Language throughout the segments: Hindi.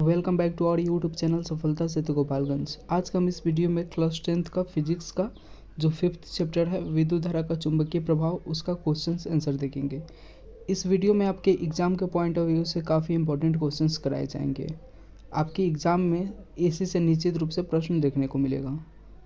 Welcome back to our YouTube channel Safalta Setu Gopalganj. आज का हम इस वीडियो में क्लास 10th का फिजिक्स का जो 5th चैप्टर है विद्युत धारा का चुंबकीय प्रभाव, उसका क्वेश्चंस आंसर देखेंगे। इस वीडियो में आपके एग्ज़ाम के पॉइंट ऑफ व्यू से काफ़ी इंपॉर्टेंट क्वेश्चंस कराए जाएंगे। आपके एग्ज़ाम में इसी से निश्चित रूप से प्रश्न देखने को मिलेगा,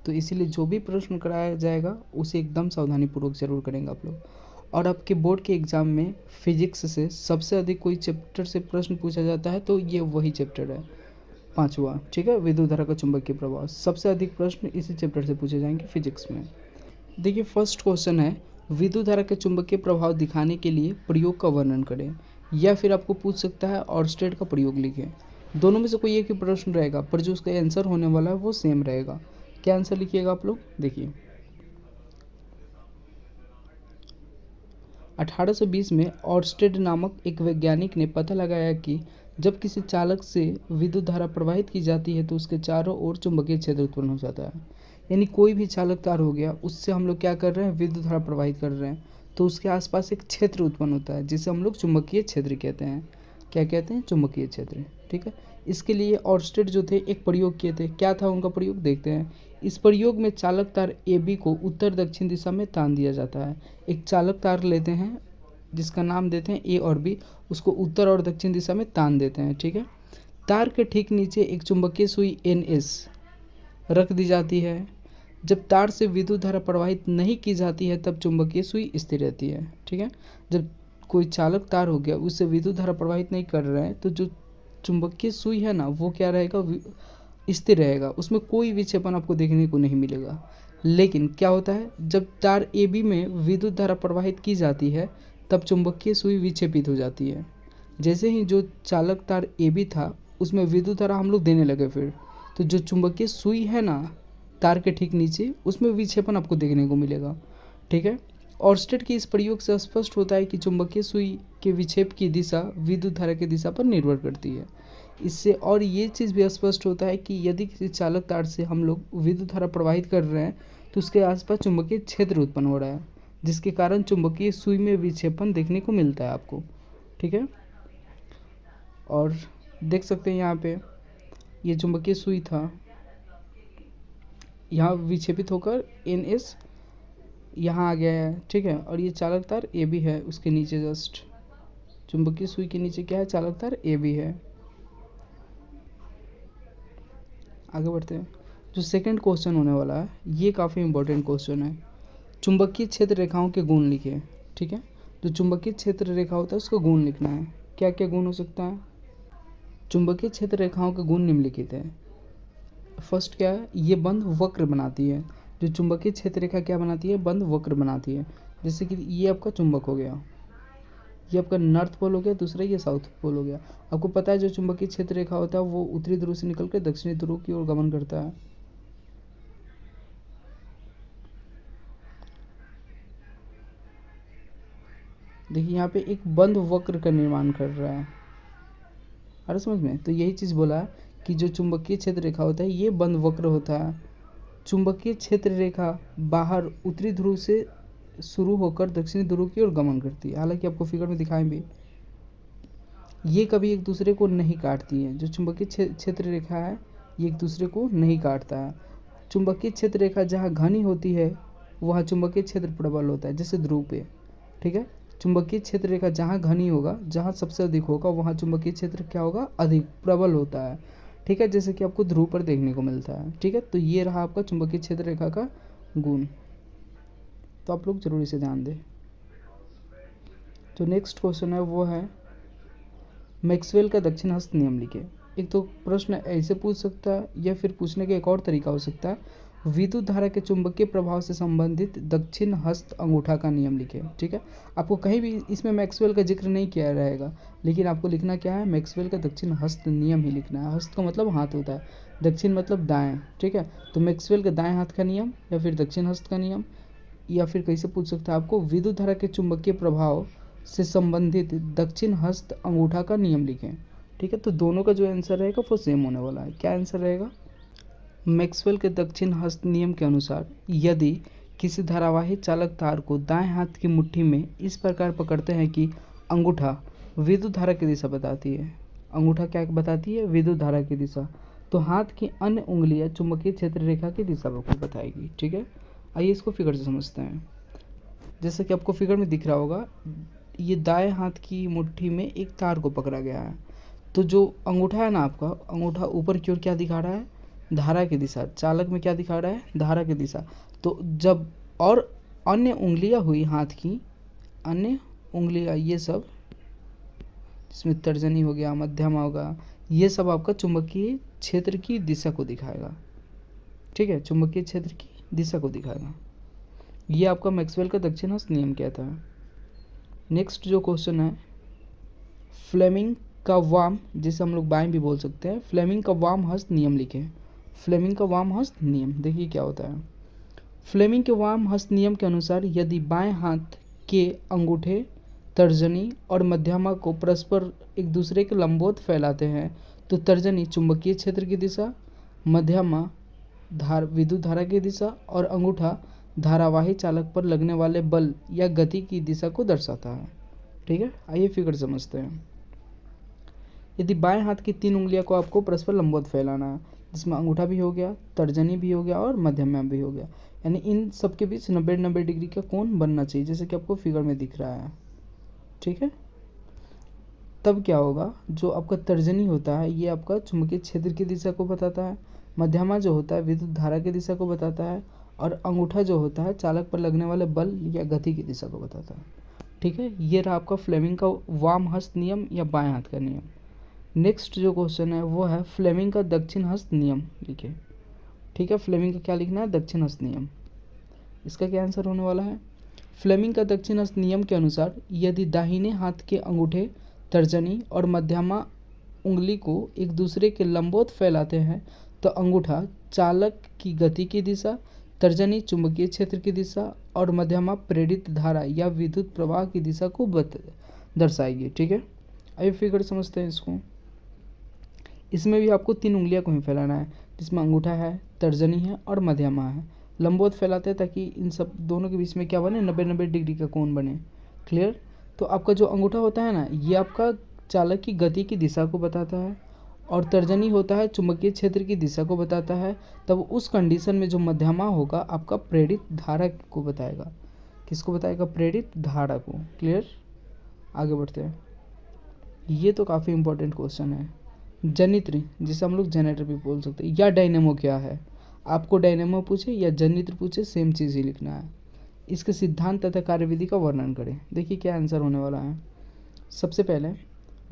तो इसीलिए जो भी प्रश्न कराया जाएगा उसे एकदम सावधानीपूर्वक ज़रूर करेंगे आप लोग। और आपके बोर्ड के एग्ज़ाम में फिजिक्स से सबसे अधिक कोई चैप्टर से प्रश्न पूछा जाता है तो ये वही चैप्टर है, 5वां, ठीक है, विद्युत धारा का चुंबकीय प्रभाव। सबसे अधिक प्रश्न इसी चैप्टर से पूछे जाएंगे फिजिक्स में। देखिए, फर्स्ट क्वेश्चन है, विद्युत धारा के चुंबकीय प्रभाव दिखाने के लिए प्रयोग का वर्णन करें। या फिर आपको पूछ सकता है ऑर्स्टेड का प्रयोग लिखें। दोनों में से कोई एक ही प्रश्न रहेगा, पर जो उसका आंसर होने वाला है वो सेम रहेगा। क्या आंसर लिखिएगा आप लोग, देखिए। 1820 में ऑर्स्टेड नामक एक वैज्ञानिक ने पता लगाया कि जब किसी चालक से विद्युत धारा प्रवाहित की जाती है तो उसके चारों ओर चुंबकीय क्षेत्र उत्पन्न हो जाता है। यानी कोई भी चालक तार हो गया, उससे हम लोग क्या कर रहे हैं, विद्युत धारा प्रवाहित कर रहे हैं, तो उसके आसपास एक क्षेत्र उत्पन्न होता है जिसे हम लोग चुंबकीय क्षेत्र कहते हैं। क्या कहते हैं, चुंबकीय क्षेत्र, ठीक है। इसके लिए ऑर्स्टेड जो थे एक प्रयोग किए थे। क्या था उनका प्रयोग, देखते हैं। इस प्रयोग में चालक तार ए बी को उत्तर दक्षिण दिशा में तान दिया जाता है। एक चालक तार लेते हैं जिसका नाम देते हैं ए और बी, उसको उत्तर और दक्षिण दिशा में तान देते हैं, ठीक है। तार के ठीक नीचे एक चुंबकीय सुई NS रख दी जाती है। जब तार से विद्युत धारा प्रवाहित नहीं की जाती है तब चुंबकीय सुई स्थिर रहती है, ठीक है। जब कोई चालक तार हो गया, उससे विद्युत धारा प्रवाहित नहीं कर रहे हैं, तो जो चुंबकीय सुई है ना, वो क्या रहेगा, स्थिर रहेगा, उसमें कोई विक्षेपण आपको देखने को नहीं मिलेगा। लेकिन क्या होता है, जब तार AB में विद्युत धारा प्रवाहित की जाती है तब चुंबकीय सुई विक्षेपित हो जाती है। जैसे ही जो चालक तार AB था उसमें विद्युत धारा हम लोग देने लगे, फिर तो जो चुंबकीय सुई है ना तार के ठीक नीचे, उसमें विक्षेपण आपको देखने को मिलेगा, ठीक है। ऑर्स्टेड के इस प्रयोग से स्पष्ट होता है कि चुंबकीय सुई के विक्षेप की दिशा विद्युत धारा की दिशा पर निर्भर करती है। इससे और ये चीज़ भी स्पष्ट होता है कि यदि किसी चालक तार से हम लोग विद्युत धारा प्रवाहित कर रहे हैं तो उसके आसपास चुंबकीय क्षेत्र उत्पन्न हो रहा है, जिसके कारण चुंबकीय सुई में विक्षेपण देखने को मिलता है आपको, ठीक है। और देख सकते हैं यहाँ पे ये चुंबकीय सुई था, यहाँ विक्षेपित होकर NS यहाँ आ गया है, ठीक है। और ये चालक तार AB है, उसके नीचे जस्ट चुंबकीय सुई के नीचे क्या है, चालक तार AB है। आगे बढ़ते हैं। जो सेकंड क्वेश्चन होने वाला है ये काफ़ी इंपॉर्टेंट क्वेश्चन है। चुंबकीय क्षेत्र रेखाओं के गुण लिखिए, ठीक है। जो चुंबकीय क्षेत्र रेखा होता है उसका गुण लिखना है। क्या क्या गुण हो सकता है, चुंबकीय क्षेत्र रेखाओं के गुण निम्नलिखित है। फर्स्ट क्या है, ये बंध वक्र बनाती है। जो चुंबकीय क्षेत्र रेखा क्या बनाती है, बंध वक्र बनाती है। जैसे कि ये आपका चुंबक हो गया, ये आपका नॉर्थ पोल हो गया, दूसरा ये साउथ पोल हो गया। आपको पता है जो चुंबकीय क्षेत्र रेखा होता है वो उत्तरी ध्रुव से निकल कर दक्षिणी ध्रुव की ओर गमन करता है। देखिए यहाँ पे एक बंध वक्र का निर्माण कर रहा है, अरे समझ में। तो यही चीज़ बोला कि जो चुंबकीय क्षेत्र रेखा होता है ये बंध वक्र होता है। चुंबकीय क्षेत्र रेखा बाहर उत्तरी ध्रुव से शुरू होकर दक्षिणी ध्रुव की ओर गमन करती है। हालांकि आपको फिगर में दिखाएं भी, ये कभी एक दूसरे को नहीं काटती है। जो चुंबकीय क्षेत्र रेखा है ये एक दूसरे को नहीं काटता है। चुंबकीय क्षेत्र रेखा जहाँ घनी होती है वहाँ चुंबकीय क्षेत्र प्रबल होता है, जैसे ध्रुव पे, ठीक है। चुंबकीय क्षेत्र रेखा जहाँ घनी होगा, जहाँ सबसे अधिक होगा, वहाँ चुंबकीय क्षेत्र क्या होगा, अधिक प्रबल होता है, ठीक है, जैसे कि आपको ध्रुव पर देखने को मिलता है, ठीक है। तो ये रहा आपका चुंबकीय क्षेत्र रेखा का गुण, तो आप लोग जरूर इसे ध्यान दें। जो नेक्स्ट क्वेश्चन है वो है मैक्सवेल का दक्षिण हस्त नियम लिखे। एक तो प्रश्न ऐसे पूछ सकता है या फिर पूछने का एक और तरीका हो सकता है, विद्युत धारा के चुंबकीय प्रभाव से संबंधित दक्षिण हस्त अंगूठा का नियम लिखे, ठीक है। आपको कहीं भी इसमें मैक्सवेल का जिक्र नहीं किया रहेगा, लेकिन आपको लिखना क्या है, मैक्सवेल का दक्षिण हस्त नियम ही लिखना है। हस्त का मतलब हाथ होता है, दक्षिण मतलब दाएं, ठीक है। तो मैक्सवेल का दाएं हाथ का नियम या फिर दक्षिण हस्त का नियम, या फिर कैसे पूछ सकता है आपको, विद्युत धारा के चुंबकीय प्रभाव से संबंधित दक्षिण हस्त अंगूठा का नियम लिखें, ठीक है। तो दोनों का जो आंसर रहेगा वो सेम होने वाला है। क्या आंसर रहेगा, मैक्सवेल के दक्षिण हस्त नियम के अनुसार यदि किसी धारावाही चालक तार को दाएं हाथ की मुट्ठी में इस प्रकार पकड़ते हैं कि अंगूठा विद्युत धारा की दिशा बताती है, अंगूठा क्या बताती है? विद्युत धारा की दिशा। तो हाथ की अन्य उंगलियां चुंबकीय क्षेत्र रेखा की दिशा को बताएगी। ठीक है, आइए इसको फिगर से समझते हैं। जैसे कि आपको फिगर में दिख रहा होगा, ये दाएं हाथ की मुट्ठी में एक तार को पकड़ा गया है। तो जो अंगूठा है ना आपका, अंगूठा ऊपर की ओर क्या दिखा रहा है? धारा की दिशा। चालक में क्या दिखा रहा है? धारा की दिशा। तो जब और अन्य उंगलियां हुई हाथ की, अन्य उंगलियां ये सब, जिसमें तर्जनी हो गया, मध्यमा होगा, ये सब आपका चुंबकीय क्षेत्र की दिशा को दिखाएगा। ठीक है, चुंबकीय क्षेत्र की दिशा को दिखाएगा। ये आपका मैक्सवेल का दक्षिण हस्त नियम कहता है। नेक्स्ट जो क्वेश्चन है, फ्लेमिंग का वाम, जिसे हम लोग बाएं भी बोल सकते हैं, फ्लेमिंग का वाम हस्त नियम लिखें। फ्लेमिंग का वाम हस्त नियम देखिए क्या होता है। फ्लेमिंग के वाम हस्त नियम के अनुसार यदि बाएं हाथ के अंगूठे, तर्जनी और मध्यमा को परस्पर एक दूसरे के लंबवत फैलाते हैं तो तर्जनी चुंबकीय क्षेत्र की दिशा, मध्यमा विद्युत धारा की दिशा और अंगूठा धारावाही चालक पर लगने वाले बल या गति की दिशा को दर्शाता है। ठीक है, आइए फिगर समझते हैं। यदि बाएं हाथ की 3 उंगलियों को आपको परस्पर लंबवत फैलाना है, जिसमें अंगूठा भी हो गया, तर्जनी भी हो गया और मध्यमा भी हो गया, यानी इन सब के बीच 90 डिग्री का कोण बनना चाहिए, जैसे कि आपको फिगर में दिख रहा है। ठीक है, तब क्या होगा, जो आपका तर्जनी होता है ये आपका चुंबकीय क्षेत्र की दिशा को बताता है, मध्यमा जो होता है विद्युत धारा की दिशा को बताता है और अंगूठा जो होता है चालक पर लगने वाले बल या गति की दिशा को बताता है। ठीक है, ये रहा आपका फ्लेमिंग का वाम हस्त नियम या बाएं हाथ का नियम। नेक्स्ट जो क्वेश्चन है वो है फ्लेमिंग का दक्षिण हस्त नियम लिखे। ठीक है, फ्लेमिंग का क्या लिखना है? दक्षिण हस्त नियम। इसका क्या आंसर होने वाला है? फ्लेमिंग का दक्षिण हस्त नियम के अनुसार यदि दाहिने हाथ के अंगूठे, तर्जनी और मध्यमा उंगली को एक दूसरे के लंबवत फैलाते हैं तो अंगूठा चालक की गति की दिशा, तर्जनी चुंबकीय क्षेत्र की दिशा और मध्यमा प्रेरित धारा या विद्युत प्रवाह की दिशा को दर्शाएगी। ठीक है, आइए फिगर समझते हैं इसको। इसमें भी आपको 3 उंगलियां को ही फैलाना है, जिसमें अंगूठा है, तर्जनी है और मध्यमा है। लंबवत फैलाते हैं ताकि इन सब दोनों के बीच में क्या बने? 90 डिग्री का कोण बने। क्लियर? तो आपका जो अंगूठा होता है ना, ये आपका चालक की गति की दिशा को बताता है और तर्जनी होता है चुंबकीय क्षेत्र की दिशा को बताता है। तब उस कंडीशन में जो मध्यमा होगा आपका प्रेरित धारा को बताएगा। किसको बताएगा? प्रेरित धारा को। क्लियर? आगे बढ़ते हैं। ये तो काफ़ी इंपॉर्टेंट क्वेश्चन है। जनित्र, जिसे हम लोग जनरेटर भी बोल सकते हैं, या डायनेमो क्या है? आपको डायनेमो पूछे या जनित्र पूछे, सेम चीज़ ही लिखना है। इसके सिद्धांत तथा कार्यविधि का वर्णन करें। देखिए क्या आंसर होने वाला है। सबसे पहले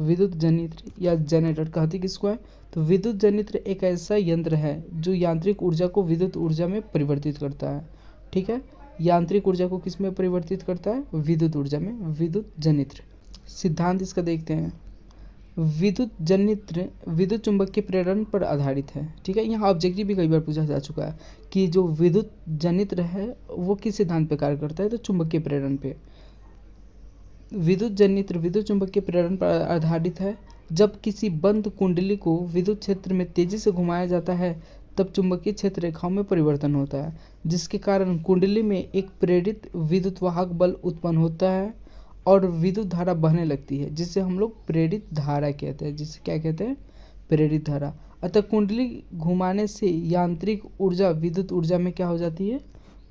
विद्युत जनित्र या जनरेटर कहते किसको है? तो विद्युत जनित्र एक ऐसा यंत्र है जो यांत्रिक ऊर्जा को विद्युत ऊर्जा में परिवर्तित करता है। ठीक है, यांत्रिक ऊर्जा को किस में परिवर्तित करता है? विद्युत ऊर्जा में, विद्युत जनित्र। सिद्धांत इसका देखते हैं। विद्युत जनित्र विद्युत चुंबकीय प्रेरण पर आधारित है। ठीक है, यहाँ ऑब्जेक्टिव भी कई बार पूछा जा चुका है कि जो विद्युत जनित्र है वो किस सिद्धांत पे कार्य करता है? तो चुंबकीय प्रेरण पे। विद्युत जनित्र विद्युत चुंबकीय प्रेरण पर आधारित है। जब किसी बंद कुंडली को विद्युत क्षेत्र में तेजी से घुमाया जाता है तब चुंबकीय क्षेत्र रेखाओं में परिवर्तन होता है, जिसके कारण कुंडली में एक प्रेरित विद्युत वाहक बल उत्पन्न होता है और विद्युत धारा बहने लगती है, जिसे हम लोग प्रेरित धारा कहते हैं। जिसे क्या कहते हैं? प्रेरित धारा। अतः कुंडली घुमाने से यांत्रिक ऊर्जा विद्युत ऊर्जा में क्या हो जाती है?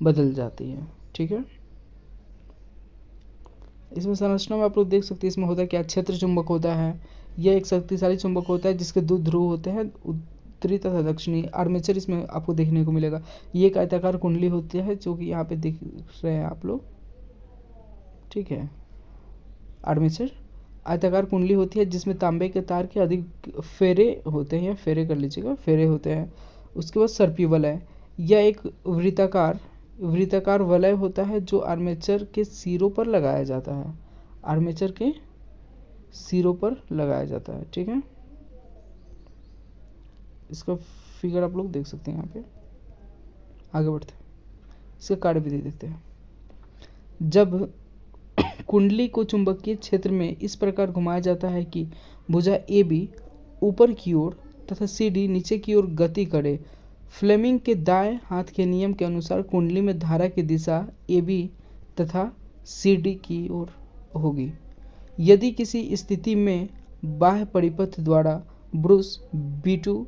बदल जाती है। ठीक है, इसमें संरचना में आप लोग देख सकते हैं। इसमें होता है क्या? क्षेत्र चुंबक होता है। यह एक शक्तिशाली चुंबक होता है जिसके 2 ध्रुव होते हैं, उत्तरी तथा दक्षिणी। आर्मेचर इसमें आपको देखने को मिलेगा। ये एक आयताकार कुंडली होती है जो कि यहाँ पे देख रहे हैं आप लोग। ठीक है, आर्मेचर आयताकार कुंडली होती है जिसमें तांबे के तार के अधिक फेरे होते हैं, या फेरे कर लीजिएगा, फेरे होते हैं। उसके बाद सर्पी वलय, यह एक वृत्ताकार वलय होता है जो आर्मेचर के सिरों पर लगाया जाता है। आर्मेचर के सिरों पर लगाया जाता है। ठीक है, इसका फिगर आप लोग देख सकते हैं यहाँ पे। आगे बढ़ते हैं, इसका कार्यविधि देखते हैं। जब कुंडली को चुंबकीय क्षेत्र में इस प्रकार घुमाया जाता है कि भुजा ए बी ऊपर की ओर तथा सी डी नीचे की ओर गति करे। फ्लेमिंग के दाएं हाथ के नियम के अनुसार कुंडली में धारा की दिशा ए बी तथा सी डी की ओर होगी। यदि किसी स्थिति में बाह्य परिपथ द्वारा ब्रुश B2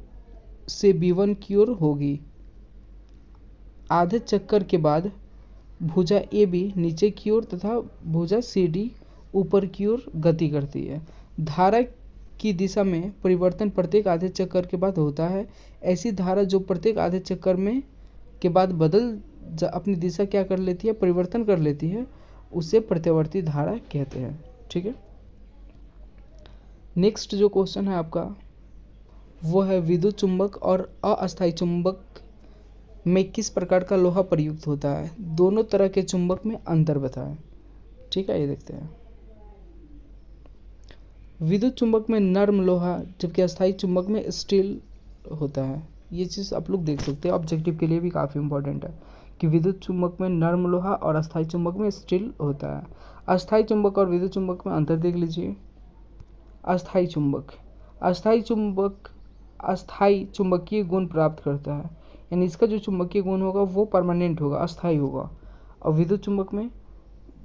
से B1 की ओर होगी। आधे चक्कर के बाद भुजा AB नीचे की ओर तथा भुजा CD ऊपर की ओर गति करती है। धारा की दिशा में परिवर्तन प्रत्येक आधे चक्कर के बाद होता है। ऐसी धारा जो प्रत्येक आधे चक्कर में के बाद अपनी दिशा क्या कर लेती है, परिवर्तन कर लेती है, उसे प्रत्यावर्ती धारा कहते हैं। ठीक है। नेक्स्ट जो क्वेश्चन है आपका वो है विद्युत चुंबक और अस्थायी चुंबक में किस प्रकार का लोहा प्रयुक्त होता है, दोनों तरह के चुंबक में अंतर बताएं। ठीक है, ये देखते हैं। विद्युत चुंबक में नर्म लोहा जबकि अस्थायी चुंबक में स्टील होता है। ये चीज़ आप लोग देख सकते हैं, ऑब्जेक्टिव के लिए भी काफ़ी इंपॉर्टेंट है कि विद्युत चुंबक में नर्म लोहा और अस्थायी चुंबक में स्टील होता है। अस्थायी चुंबक और विद्युत चुंबक में अंतर देख लीजिए। अस्थायी चुंबक अस्थायी चुंबकीय गुण प्राप्त करता है, यानी इसका जो चुंबकीय गुण होगा वो परमानेंट होगा, अस्थायी होगा। और विद्युत चुंबक में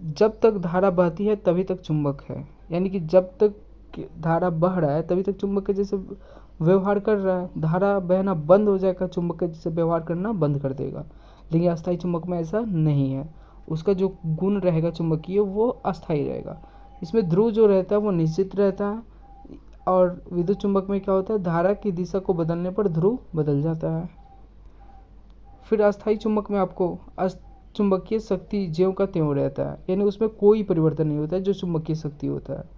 जब तक धारा बहती है तभी तक चुंबक है, यानी कि जब तक धारा बह रहा है तभी तक चुंबक के जैसे व्यवहार कर रहा है। धारा बहना बंद हो जाएगा, चुंबक के जैसे व्यवहार करना बंद कर देगा। लेकिन अस्थायी चुंबक में ऐसा नहीं है, उसका जो गुण रहेगा चुंबकीय वो अस्थायी रहेगा। इसमें ध्रुव जो रहता है वो निश्चित रहता है। और विद्युत चुंबक में क्या होता है, धारा की दिशा को बदलने पर ध्रुव बदल जाता है। फिर अस्थायी चुंबक में आपको चुंबकीय शक्ति ज्यों का त्यों रहता है, यानी उसमें कोई परिवर्तन नहीं होता है जो चुंबकीय शक्ति होता है।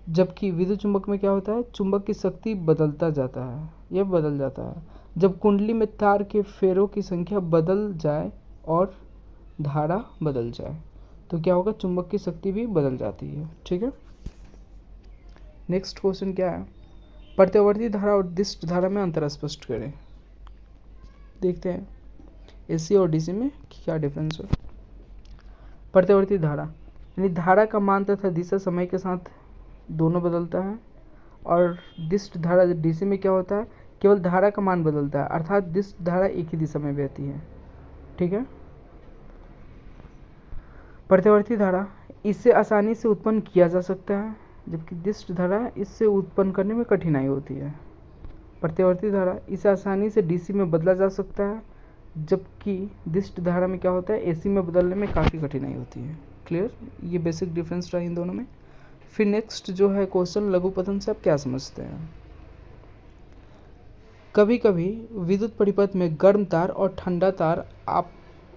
जबकि विद्युत चुंबक में क्या होता है, चुंबक की शक्ति बदलता जाता है, यह बदल जाता है जब कुंडली में तार के फेरों की संख्या बदल जाए और धारा बदल जाए, तो क्या होगा, चुंबक की शक्ति भी बदल जाती है। ठीक है। नेक्स्ट क्वेश्चन क्या है, प्रत्यावर्ती धारा और दिष्ट धारा में अंतर स्पष्ट करें। देखते हैं एसी और डीसी में क्या डिफरेंस है। प्रत्यावर्ती धारा यानी धारा का मान तथा दिशा समय के साथ दोनों बदलता है। और दिष्ट धारा डीसी में क्या होता है, केवल धारा का मान बदलता है, अर्थात दिष्ट धारा एक ही दिशा में बहती है। ठीक है। प्रत्यावर्ती धारा इससे आसानी से उत्पन्न किया जा सकता है, जबकि दिष्ट धारा इससे उत्पन्न करने में कठिनाई होती है। प्रत्यावर्ती धारा इसे आसानी से डीसी में बदला जा सकता है, जबकि दिष्ट धारा में क्या होता है, एसी में बदलने में काफ़ी कठिनाई होती है। क्लियर, ये बेसिक डिफरेंस रहा इन दोनों में। फिर नेक्स्ट जो है क्वेश्चन, लघुपतन से आप क्या समझते हैं। कभी कभी विद्युत परिपथ में गर्म तार और ठंडा तार आप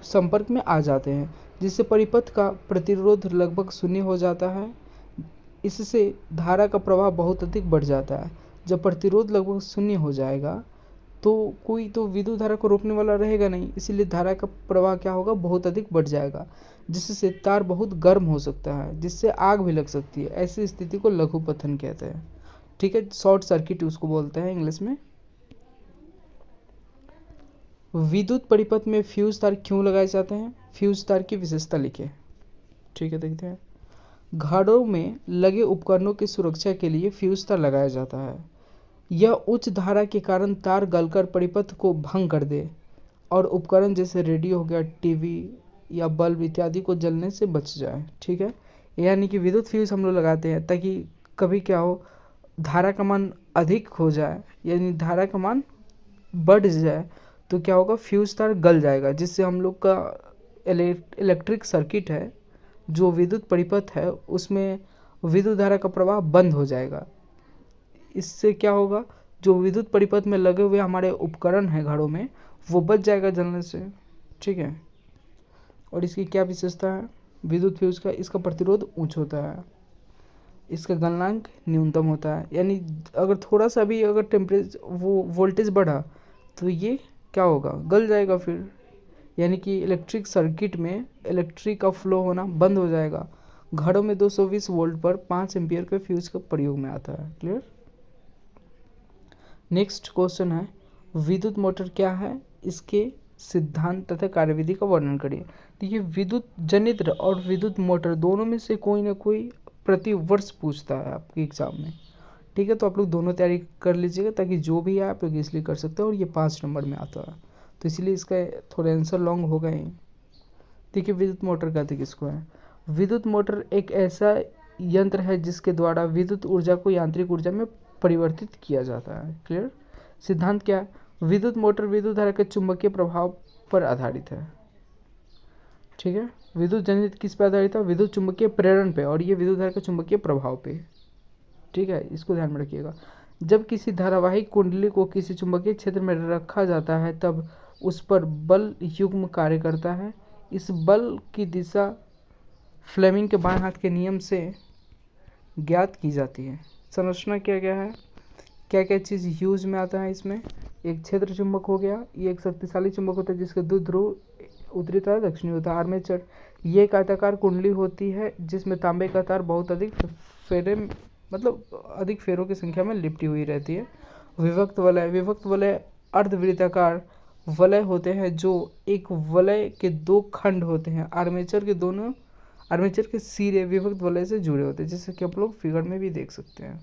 संपर्क में आ जाते हैं, जिससे परिपथ का प्रतिरोध लगभग शून्य हो जाता है। इससे धारा का प्रवाह बहुत अधिक बढ़ जाता है। जब प्रतिरोध लगभग शून्य हो जाएगा तो कोई तो विद्युत धारा को रोकने वाला रहेगा नहीं, इसीलिए धारा का प्रवाह क्या होगा, बहुत अधिक बढ़ जाएगा, जिससे तार बहुत गर्म हो सकता है, जिससे आग भी लग सकती है। ऐसी स्थिति को लघुपतन कहते हैं। ठीक है, शॉर्ट सर्किट उसको बोलते हैं इंग्लिश में। विद्युत परिपथ में फ्यूज तार क्यों लगाए जाते हैं, फ्यूज तार की विशेषता लिखें। ठीक है, देखते हैं। घरों में लगे उपकरणों की सुरक्षा के लिए फ्यूज तार लगाया जाता है। यह उच्च धारा के कारण तार गलकर परिपथ को भंग कर दे और उपकरण जैसे रेडियो हो गया, टीवी या बल्ब इत्यादि को जलने से बच जाए। ठीक है, यानी कि विद्युत फ्यूज हम लोग लगाते हैं ताकि कभी क्या हो, धारा का मान अधिक हो जाए, यानी धारा का मान बढ़ जाए तो क्या होगा, फ्यूज तार गल जाएगा, जिससे हम लोग का इलेक्ट्रिक सर्किट है, जो विद्युत परिपथ है, उसमें विद्युत धारा का प्रवाह बंद हो जाएगा। इससे क्या होगा, जो विद्युत परिपथ में लगे हुए हमारे उपकरण हैं घरों में, वो बच जाएगा जलने से। ठीक है। और इसकी क्या विशेषता है विद्युत फ्यूज का, इसका प्रतिरोध उच्च होता है, इसका गलनांक न्यूनतम होता है, यानी अगर थोड़ा सा भी अगर टेम्परेचर वो वोल्टेज बढ़ा तो ये क्या होगा, गल जाएगा फिर, यानी कि इलेक्ट्रिक सर्किट में इलेक्ट्रिक का फ्लो होना बंद हो जाएगा। घरों में 220 वोल्ट पर 5 एम्पियर के फ्यूज का प्रयोग में आता है। क्लियर। नेक्स्ट क्वेश्चन है, विद्युत मोटर क्या है, इसके सिद्धांत तथा कार्यविधि का वर्णन करिए। देखिए, विद्युत जनित्र और विद्युत मोटर दोनों में से कोई ना कोई प्रति वर्ष पूछता है आपके एग्जाम में। ठीक है, तो आप लोग दोनों तैयारी कर लीजिएगा ताकि जो भी है आप लोग इसलिए कर सकते हो, और ये 5 नंबर में आता है, तो इसलिए इसका थोड़ा आंसर लॉन्ग होगा ही। देखिए, विद्युत मोटर कहते किसको है, विद्युत मोटर एक ऐसा यंत्र है जिसके द्वारा विद्युत ऊर्जा को यांत्रिक ऊर्जा में परिवर्तित किया जाता है। क्लियर। सिद्धांत क्या है? विद्युत मोटर विद्युत धारा के चुंबकीय प्रभाव पर आधारित है। ठीक है, विद्युत जनित किस पर आधारित है? विद्युत चुंबकीय प्रेरण पे, और ये विद्युत धारा के चुंबकीय प्रभाव पे। ठीक है, इसको ध्यान में रखिएगा। जब किसी धारावाहिक कुंडली को किसी चुंबकीय क्षेत्र में रखा जाता है तब उस पर बल युग्म कार्य करता है। इस बल की दिशा फ्लेमिंग के बाएं हाथ के नियम से ज्ञात की जाती है। संरचना क्या क्या है, क्या क्या चीज़ यूज में आता है इसमें? एक क्षेत्र चुंबक हो गया, ये एक शक्तिशाली चुंबक होता है जिसके दो ध्रुव उत्तरी तथा दक्षिणी होता है। आर्मेचर, ये एक आयताकार कुंडली होती है जिसमें तांबे का तार बहुत अधिक फेरे, मतलब अधिक फेरों की संख्या में लिपटी हुई रहती है। विभक्त वलय, विभक्त वलय अर्धवृत्ताकार वलय होते हैं जो एक वलय के दो खंड होते हैं। आर्मेचर के सिरे विभक्त वलय से जुड़े होते हैं, जैसे कि आप लोग फिगर में भी देख सकते हैं।